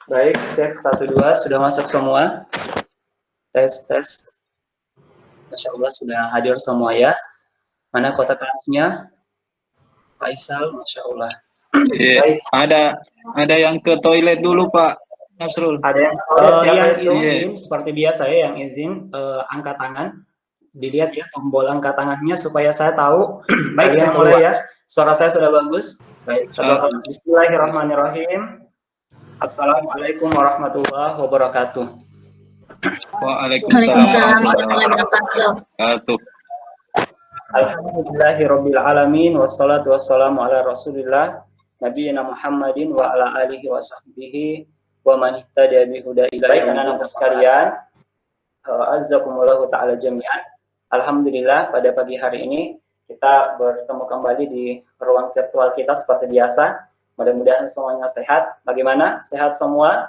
Baik, cek 1 2 sudah masuk semua. Tes tes. Masya Allah sudah hadir semua ya. Mana kota kelasnya? Faisal, Masya Allah. Baik. Ada yang ke toilet dulu Pak Nasrul. Ada yang izin seperti biasa ya, yang izin angkat tangan. Dilihat ya tombol angkat tangannya supaya saya tahu. Baik, saya mulai ya. Suara saya sudah bagus. Baik. Bismillahirrahmanirrahim. Assalamualaikum warahmatullahi wabarakatuh. Waalaikumsalam warahmatullahi wabarakatuh. Alhamdulillahirabbil alamin wassalatu wassalamu ala Rasulillah nabiyina Muhammadin wa ala alihi wa sahbihi wa man ihtada bi huda ila anak-anak sekalian. Azzakumullahu taala jami'an. Alhamdulillah pada pagi hari ini kita bertemu kembali di ruang virtual kita seperti biasa. Mudah-mudahan semuanya sehat. Bagaimana? Sehat semua?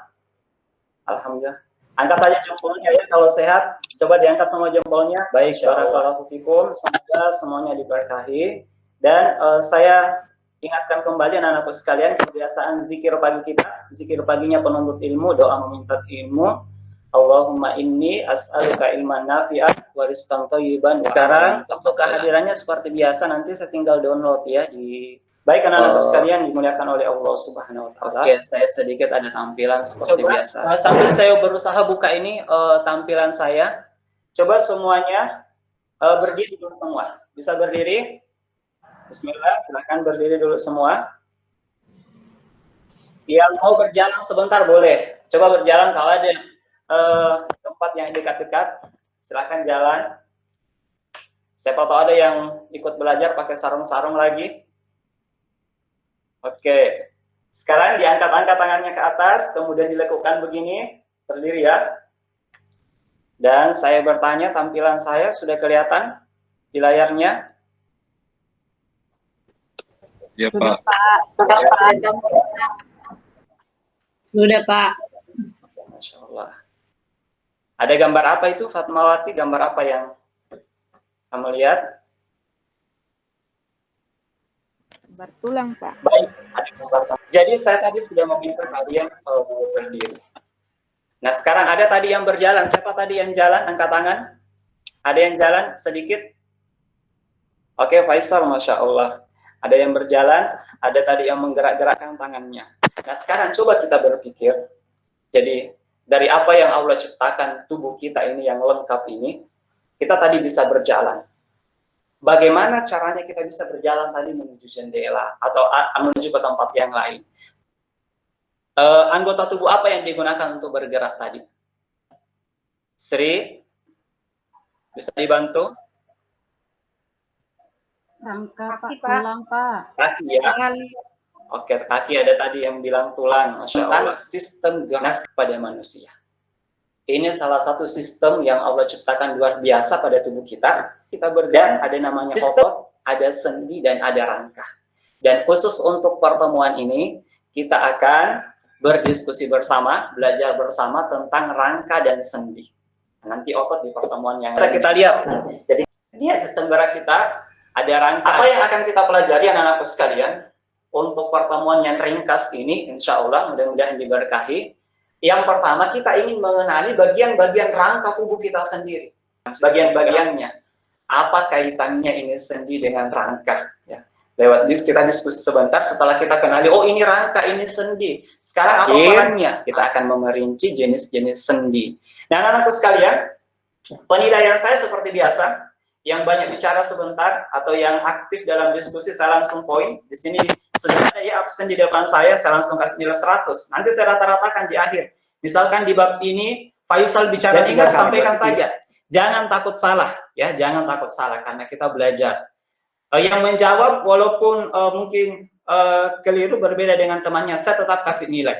Alhamdulillah. Angkat saja jempolnya ya kalau sehat. Coba diangkat semua jempolnya. Baik, barakallahu fikum. Semoga semuanya diberkahi. Dan saya ingatkan kembali anak-anakku sekalian kebiasaan zikir pagi kita. Zikir paginya penuntut ilmu, doa meminta ilmu. Allahumma inni as'aluka ilman nafi'ah wa rizqan thayyiban. Sekarang untuk kehadirannya seperti biasa nanti saya tinggal download ya di. Baik anak-anak sekalian dimuliakan oleh Allah Subhanahu wa taala. Oke, saya sedikit ada tampilan seperti biasa. Sambil saya berusaha buka ini tampilan saya. Coba semuanya berdiri dulu semua. Bisa berdiri? Bismillah, silakan berdiri dulu semua. Yang mau berjalan sebentar boleh. Coba berjalan kalau ada tempat yang dekat-dekat, silakan jalan. Siapa tahu ada yang ikut belajar pakai sarung-sarung lagi. Oke, sekarang diangkat-angkat tangannya ke atas, kemudian dilekukan begini, berdiri ya. Dan saya bertanya, tampilan saya sudah kelihatan di layarnya? Ya Pak. Sudah Pak. Masya Allah. Ada gambar apa itu, Fatmawati? Gambar apa yang kamu lihat? Gambar tulang, Pak. Baik. Jadi saya tadi sudah meminta kalian berdiri. Nah sekarang ada tadi yang berjalan. Siapa tadi yang jalan? Angkat tangan. Ada yang jalan sedikit? Oke, Faisal, Masya Allah. Ada yang berjalan, ada tadi yang menggerak-gerakkan tangannya. Nah sekarang coba kita berpikir. Jadi dari apa yang Allah ciptakan tubuh kita ini yang lengkap ini, kita tadi bisa berjalan. Bagaimana caranya kita bisa berjalan tadi menuju jendela atau menuju ke tempat yang lain? Anggota tubuh apa yang digunakan untuk bergerak tadi? Sri, bisa dibantu? Rangka Pak, tulang Pak. Kaki ya? Oke, kaki ada tadi yang bilang tulang. Masya Allah, sistem ganas pada manusia. Ini salah satu sistem yang Allah ciptakan luar biasa pada tubuh kita. Kita berdan, ada namanya otot, ada sendi, dan ada rangka. Dan khusus untuk pertemuan ini, kita akan berdiskusi bersama, belajar bersama tentang rangka dan sendi. Nanti otot di pertemuan yang lain. Kita lihat. Jadi, ini sistem gerak kita, ada rangka. Apa yang akan kita pelajari anak-anakku sekalian? Untuk pertemuan yang ringkas ini, insya Allah mudah-mudahan diberkahi. Yang pertama, kita ingin mengenali bagian-bagian rangka tubuh kita sendiri. Bagian-bagiannya. Apa kaitannya ini sendi dengan rangka? Ya. Lewat kita diskusi sebentar, setelah kita kenali, oh ini rangka, ini sendi. Sekarang apa perannya? Kita akan memerinci jenis-jenis sendi. Nah, anak-anakku sekalian, penilaian saya seperti biasa. Yang banyak bicara sebentar, atau yang aktif dalam diskusi, saya langsung poin. Di sini sudah ada ya absen di depan saya langsung kasih nilai 100. Nanti saya rata-ratakan di akhir. Misalkan di bab ini Faisal bicara, ingat sampaikan saja. Jangan takut salah ya, jangan takut salah karena kita belajar. Yang menjawab walaupun mungkin keliru berbeda dengan temannya, saya tetap kasih nilai.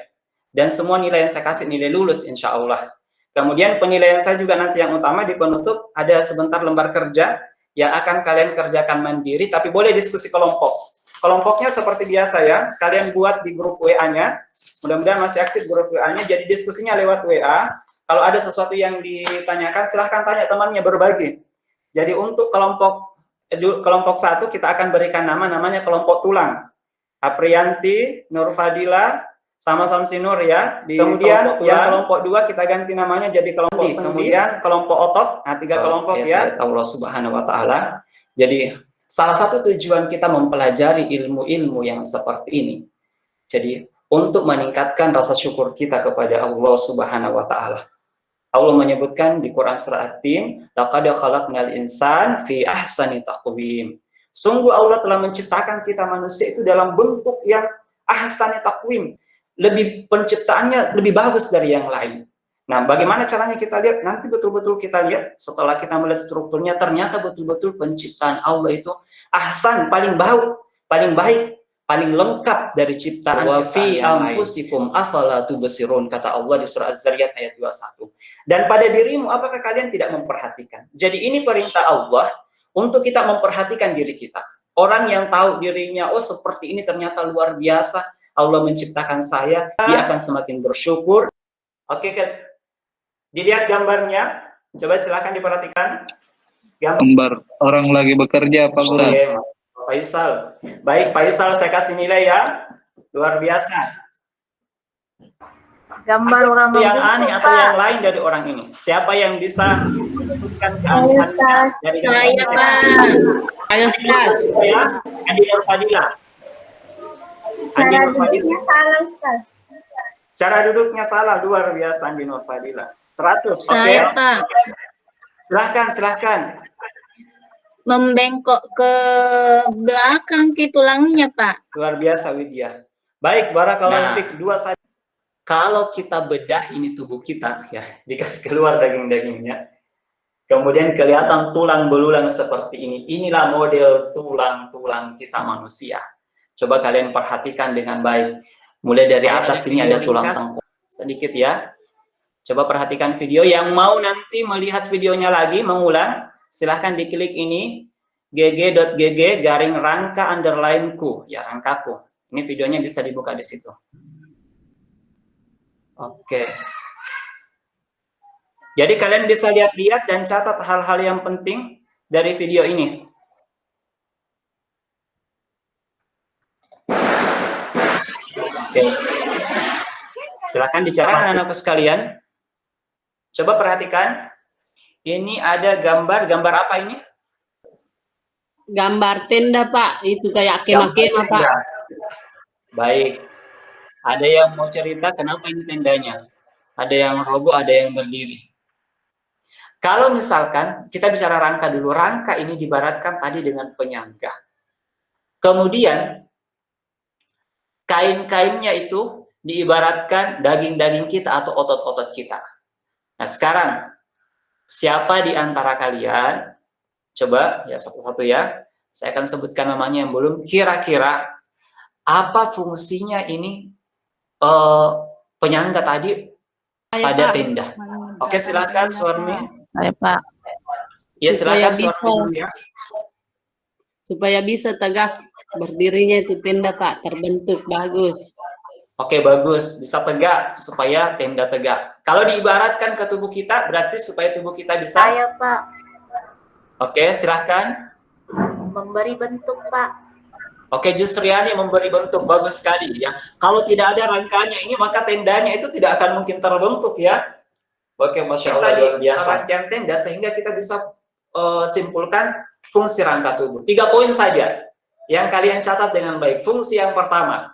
Dan semua nilai yang saya kasih nilai lulus insya Allah. Kemudian penilaian saya juga nanti yang utama di penutup ada sebentar lembar kerja yang akan kalian kerjakan mandiri, tapi boleh diskusi kelompok. Kelompoknya seperti biasa ya, kalian buat di grup WA-nya, mudah-mudahan masih aktif grup WA-nya, jadi diskusinya lewat WA. Kalau ada sesuatu yang ditanyakan, silahkan tanya temannya, berbagi. Jadi untuk kelompok 1 kita akan berikan namanya kelompok tulang. Aprianti, Nur Fadila, sama Samsinur ya. Kemudian yang kelompok 2 kita ganti namanya jadi kelompok sendi. Kemudian kelompok otot. Nah, 3 kelompok ya. Allah Subhanahu wa taala. Jadi salah satu tujuan kita mempelajari ilmu-ilmu yang seperti ini. Jadi untuk meningkatkan rasa syukur kita kepada Allah Subhanahu wa taala. Allah menyebutkan di Quran surah At-Tin, laqad khalaqnal insan fi ahsani taqwim. Sungguh Allah telah menciptakan kita manusia itu dalam bentuk yang ahsani taqwim. Lebih penciptaannya lebih bagus dari yang lain. Nah, bagaimana caranya kita lihat? Nanti betul-betul kita lihat setelah kita melihat strukturnya, ternyata betul-betul penciptaan Allah itu ahsan, paling baik, paling lengkap dari ciptaan wa fi anfusikum afala tubsirun, kata Allah di surah Az-Zariyat ayat 21. Dan pada dirimu apakah kalian tidak memperhatikan? Jadi ini perintah Allah untuk kita memperhatikan diri kita. Orang yang tahu dirinya, oh seperti ini ternyata luar biasa, Allah menciptakan saya, dia akan semakin bersyukur. Oke kan? Dilihat gambarnya, coba silakan diperhatikan. Gambar orang lagi bekerja, Pak Ustaz. Oke, Faisal. Baik, Faisal, saya kasih nilai ya. Luar biasa. Gambar orang yang aneh atau yang lain dari orang ini. Siapa yang bisa menyebutkan keanehannya dari Saya, Pak. Ayo, Ustaz. Ya, Andi Nur Fadila. Andi Nur Fadila. Salah, Ustaz. Cara duduknya salah, luar biasa Andi Nur Fadila. 100, oke? Saya, Pak. Silahkan. Membengkok ke belakang ke tulangnya, Pak. Luar biasa Widya. Baik, barakallahu fiik. 2 saja. Kalau kita bedah ini tubuh kita, ya, dikasih keluar daging-dagingnya, kemudian kelihatan tulang belulang seperti ini. Inilah model tulang-tulang kita manusia. Coba kalian perhatikan dengan baik. Mulai dari atas ini ada tulang tengkuk. Sedikit ya. Coba perhatikan video. Yang mau nanti melihat videonya lagi, mengulang, silahkan diklik ini, gg.gg garing rangka underline ku, ya, rangkaku. Ini videonya bisa dibuka di situ. Oke. Jadi kalian bisa lihat-lihat dan catat hal-hal yang penting dari video ini. Oke. Silakan dicatat anak-anakku sekalian. Coba perhatikan. Ini ada gambar apa ini? Gambar tenda, Pak. Itu kayak kemah-kemah, Pak. Baik. Ada yang mau cerita kenapa ini tendanya? Ada yang roboh, ada yang berdiri. Kalau misalkan kita bicara rangka dulu, rangka ini diibaratkan tadi dengan penyangga. Kemudian kain-kainnya itu diibaratkan daging-daging kita atau otot-otot kita. Nah sekarang, siapa di antara kalian, coba ya satu-satu ya, saya akan sebutkan namanya yang belum, kira-kira apa fungsinya ini penyangga tadi pada tenda? Oke, silakan Suarmi. Saya, Pak. Ya, silakan Suarmi. Supaya bisa tegak berdirinya itu tenda, Pak, terbentuk bagus. Oke, bagus. Bisa tegak supaya tenda tegak. Kalau diibaratkan ke tubuh kita, berarti supaya tubuh kita bisa. Saya, Pak. Oke, silahkan. Memberi bentuk, Pak. Oke, Jusriani memberi bentuk, bagus sekali ya. Kalau tidak ada rangkanya ini, maka tendanya itu tidak akan mungkin terbentuk ya. Oke, Masya Allah, luar biasa. Rangkaian tenda sehingga kita bisa simpulkan fungsi rangka tubuh. 3 poin saja yang kalian catat dengan baik. Fungsi yang pertama,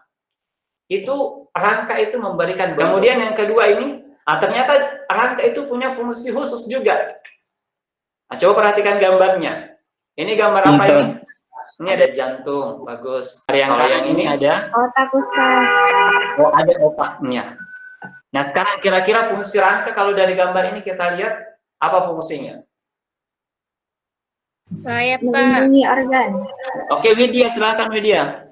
itu rangka itu memberikan bentuk. Kemudian yang kedua ini, ternyata rangka itu punya fungsi khusus juga. Nah, coba perhatikan gambarnya. Ini gambar apa ini? Ini ada jantung, bagus. Yang ini ada Otak, Ustaz. oh ada otaknya. Nah sekarang kira-kira fungsi rangka kalau dari gambar ini kita lihat apa fungsinya? Saya, Pak. Melindungi organ. Oke Widya, silakan Widya.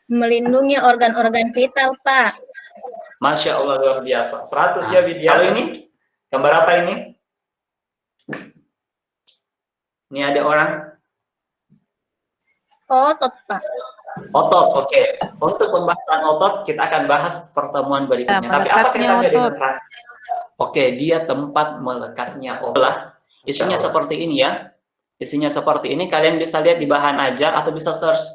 Melindungi organ-organ vital, Pak. Masya Allah, luar biasa. 100 ya Widya. Kalau ini gambar apa ini? Ini ada orang. Otot, Pak. Otot, oke. Untuk pembahasan otot kita akan bahas pertemuan berikutnya. Tapi apa kaitannya dengan rangka? Oke, dia tempat melekatnya otot. Isinya seperti ini ya. Isinya seperti ini. Kalian bisa lihat di bahan ajar atau bisa search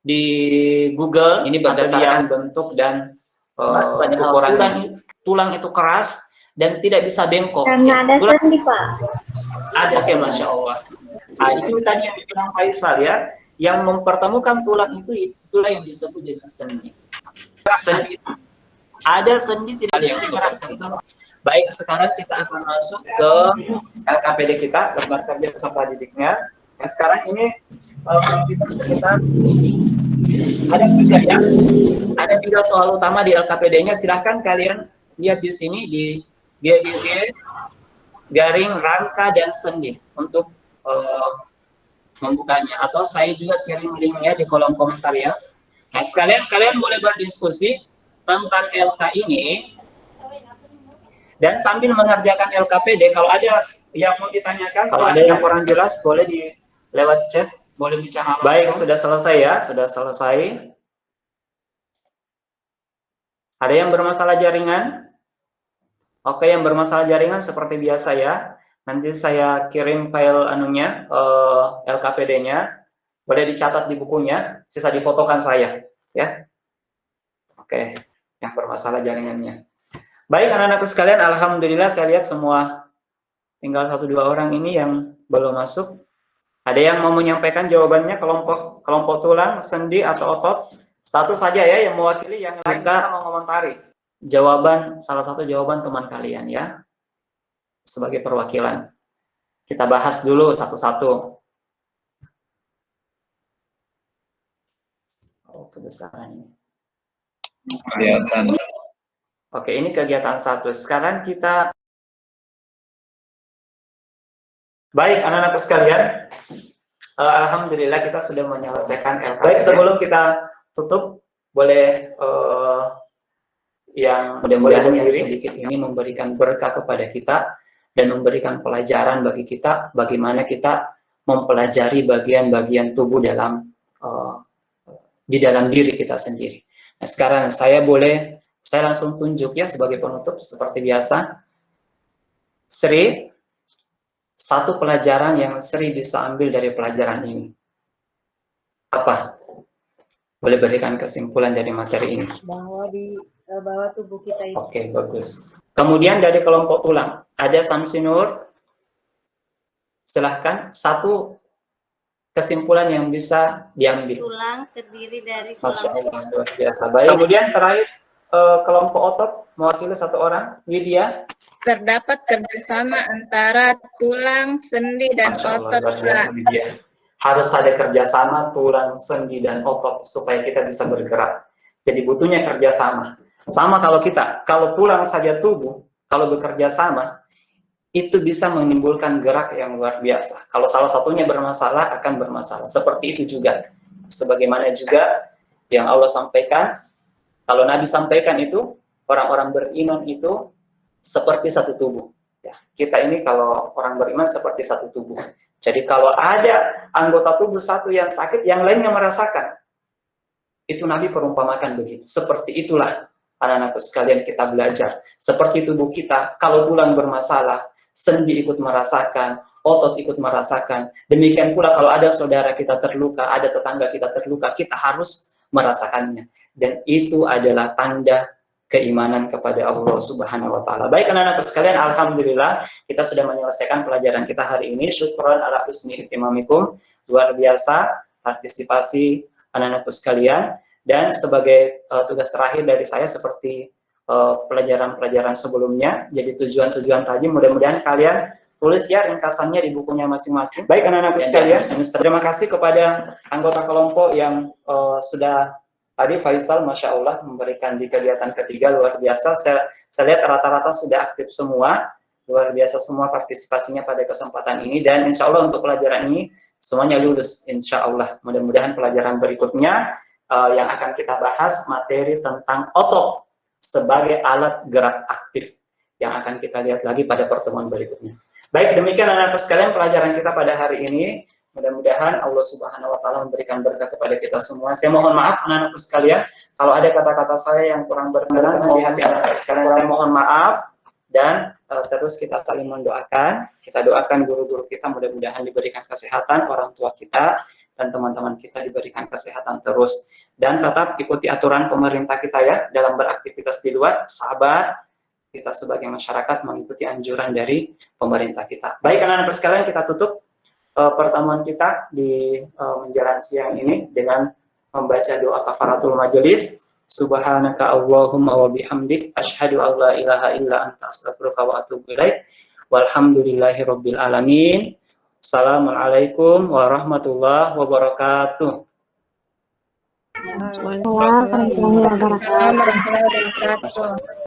di Google. Ini berdasarkan bentuk dan ukuran tulang itu keras dan tidak bisa bengkok. Karena ada sendi, Pak. Ada sih, Masya Allah. Nah, itu tadi yang dibilang Faisal ya, yang mempertemukan tulang itu, itulah yang disebut dengan sendi. Sendi. Ada sendi tidak ada yang disebut. Baik, sekarang kita akan masuk ke LKPD kita, lembar kerja peserta didiknya. Nah, sekarang ini kita sekitar ada 3 ya. Ada 3 soal utama di LKPD-nya. Silahkan kalian lihat di sini di GGG garing rangka dan sendi untuk membukanya. Atau saya juga kirim linknya di kolom komentar ya. Nah, sekalian kalian boleh berdiskusi tentang LK ini. Dan sambil mengerjakan LKPD, kalau ada yang mau ditanyakan, kalau ada yang kurang jelas, boleh di lewat chat, boleh bicara langsung. Baik, sudah selesai ya, sudah selesai. Ada yang bermasalah jaringan? Oke, yang bermasalah jaringan seperti biasa ya. Nanti saya kirim file anunya, LKPD-nya. Boleh dicatat di bukunya, sisa difotokan saya, ya. Oke, yang bermasalah jaringannya. Baik, anak-anakku sekalian, alhamdulillah saya lihat semua tinggal 1-2 orang ini yang belum masuk. Ada yang mau menyampaikan jawabannya kelompok tulang, sendi atau otot? Satu saja ya yang mewakili, yang lain bisa mengomentari jawaban, salah satu jawaban teman kalian ya, sebagai perwakilan. Kita bahas dulu satu-satu. Oh, kebesaran ini. Kelihatan. Oke, ini kegiatan 1. Sekarang kita... Baik, anak-anakku sekalian. Alhamdulillah kita sudah menyelesaikan LKPD. Baik, sebelum kita tutup, boleh yang mudah-mudahan yang sedikit ini memberikan berkah kepada kita dan memberikan pelajaran bagi kita bagaimana kita mempelajari bagian-bagian tubuh dalam di dalam diri kita sendiri. Nah, sekarang saya langsung tunjuk ya sebagai penutup seperti biasa. Sri, satu pelajaran yang Sri bisa ambil dari pelajaran ini. Apa? Boleh berikan kesimpulan dari materi ini. Bahwa tubuh kita itu. Oke, bagus. Kemudian dari kelompok tulang, ada Samsinur. Silahkan, satu kesimpulan yang bisa diambil. Tulang terdiri dari Masya tulang. Allah, luar biasa. Baik. Kemudian terakhir, kelompok otot, mewakili 1 orang, Widya. Terdapat kerjasama antara tulang, sendi, dan Masya Allah, otot. luar biasa, Widya. Harus ada kerjasama tulang, sendi, dan otot supaya kita bisa bergerak. Jadi butuhnya kerjasama. Sama kalau tulang saja tubuh, kalau bekerja sama, itu bisa menimbulkan gerak yang luar biasa. Kalau salah satunya bermasalah, akan bermasalah. Seperti itu juga. Sebagaimana juga yang Allah sampaikan, kalau Nabi sampaikan itu, orang-orang beriman itu seperti satu tubuh. Ya, kita ini kalau orang beriman seperti satu tubuh. Jadi kalau ada anggota tubuh satu yang sakit, yang lainnya merasakan. Itu Nabi perumpamakan begitu. Seperti itulah anak-anakku sekalian kita belajar. Seperti tubuh kita, kalau tulang bermasalah, sendi ikut merasakan, otot ikut merasakan. Demikian pula kalau ada saudara kita terluka, ada tetangga kita terluka, kita harus merasakannya. Dan itu adalah tanda keimanan kepada Allah Subhanahu wa taala. Baik anak-anakku sekalian, alhamdulillah kita sudah menyelesaikan pelajaran kita hari ini. Syukran ala husni ihtimamikum. Luar biasa partisipasi anak-anakku sekalian, dan sebagai tugas terakhir dari saya seperti pelajaran-pelajaran sebelumnya, jadi tujuan-tujuan tadi mudah-mudahan kalian tulis ya ringkasannya di bukunya masing-masing. Baik anak-anakku sekalian, terima kasih kepada anggota kelompok yang sudah tadi Faisal, Masya Allah, memberikan di kegiatan ketiga, luar biasa. Saya lihat rata-rata sudah aktif semua, luar biasa semua partisipasinya pada kesempatan ini, dan insya Allah untuk pelajaran ini semuanya lulus, insya Allah. Mudah-mudahan pelajaran berikutnya yang akan kita bahas materi tentang otot sebagai alat gerak aktif, yang akan kita lihat lagi pada pertemuan berikutnya. Baik, demikian anak-anak sekalian pelajaran kita pada hari ini. Mudah-mudahan Allah Subhanahu wa taala memberikan berkah kepada kita semua. Saya mohon maaf anak-anakku sekalian kalau ada kata-kata saya yang kurang berkenan di hati anak-anak sekalian. Saya mohon maaf, dan terus kita saling mendoakan. Kita doakan guru-guru kita mudah-mudahan diberikan kesehatan, orang tua kita dan teman-teman kita diberikan kesehatan terus. Dan tetap ikuti aturan pemerintah kita ya, dalam beraktivitas di luar, sabar, kita sebagai masyarakat mengikuti anjuran dari pemerintah kita. Baik anak-anak sekalian, kita tutup pertemuan kita di menjelang siang ini dengan membaca doa kafaratul majelis. Subhanaka Allahumma wa bihamdik asyhadu an la ilaha illa anta astaghfiruka wa atubu ilaik. Walhamdulillahi rabbil alamin. Assalamualaikum warahmatullahi wabarakatuh. Waalaikumsalam warahmatullahi wabarakatuh.